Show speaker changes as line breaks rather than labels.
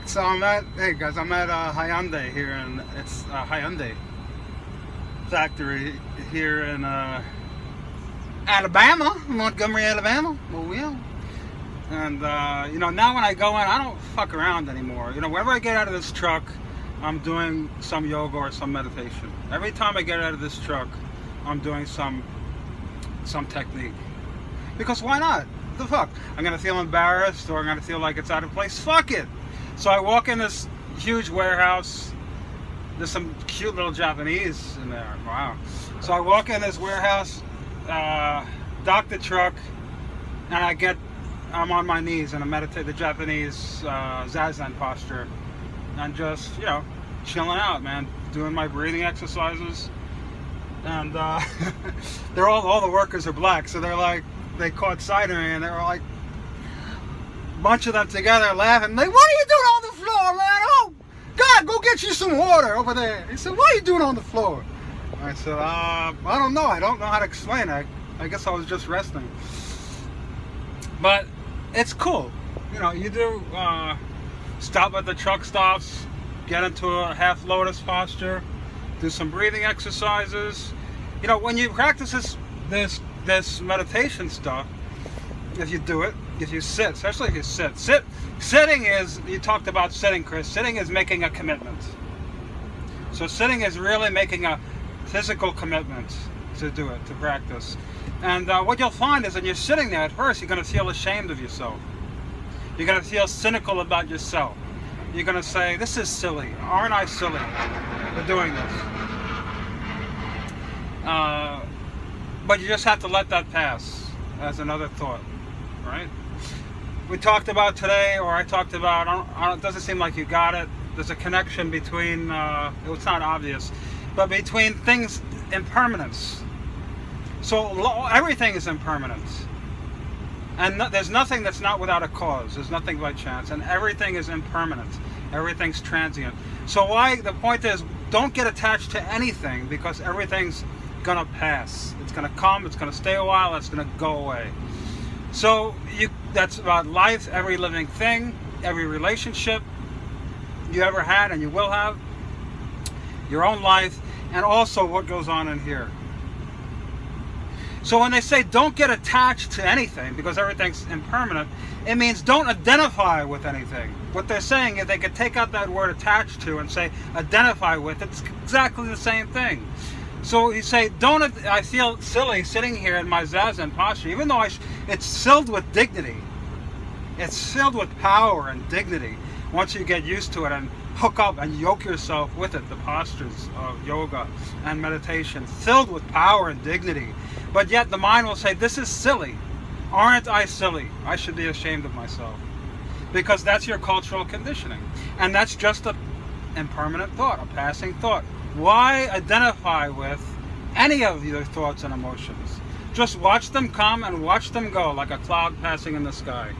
So hey guys, I'm at Hyundai here, and it's a Hyundai factory here in Alabama, Montgomery, Alabama. Well, yeah. And you know, now when I go in, I don't fuck around anymore. You know, whenever I get out of this truck, I'm doing some yoga or some meditation. Every time I get out of this truck, I'm doing some technique. Because why not? What the fuck? I'm gonna feel embarrassed, or I'm gonna feel like it's out of place. Fuck it. So I walk in this huge warehouse. There's some cute little Japanese in there. Wow. So I walk in this warehouse, dock the truck, and I'm on my knees and I meditate the Japanese zazen posture, and just, you know, chilling out, man, doing my breathing exercises. And they're all the workers are black, so they caught sight of me, and they were like, bunch of them together laughing. Like, what are you doing on the floor, man? Oh God, go get you some water over there. He said, what are you doing on the floor? I said, I don't know. I don't know how to explain it. I guess I was just resting. But it's cool. You know, you do stop at the truck stops, get into a half lotus posture, do some breathing exercises. You know, when you practice this meditation stuff, if you do it, if you sit, especially if you sitting is, you talked about sitting, Chris. Sitting is making a commitment. So sitting is really making a physical commitment to do it, to practice. And what you'll find is when you're sitting there, at first you're going to feel ashamed of yourself. You're going to feel cynical about yourself. You're going to say, this is silly. Aren't I silly for doing this? But you just have to let that pass as another thought, right? We talked about today, or I talked about, it doesn't seem like you got it. There's a connection between, it's not obvious, but between things, impermanence. So everything is impermanent. And there's nothing that's not without a cause. There's nothing by chance. And everything is impermanent. Everything's transient. So the point is, don't get attached to anything, because everything's gonna pass. It's gonna come, it's gonna stay a while, it's gonna go away. So that's about life, every living thing, every relationship you ever had and you will have, your own life, and also what goes on in here. So when they say don't get attached to anything because everything's impermanent, it means don't identify with anything. What they're saying is they could take out that word attached to and say identify with. It's exactly the same thing. So you say, I feel silly sitting here in my zazen posture, even though it's filled with dignity. It's filled with power and dignity once you get used to it and hook up and yoke yourself with it, the postures of yoga and meditation, filled with power and dignity. But yet the mind will say, this is silly. Aren't I silly? I should be ashamed of myself. Because that's your cultural conditioning. And that's just an impermanent thought, a passing thought. Why identify with any of your thoughts and emotions? Just watch them come and watch them go, like a cloud passing in the sky.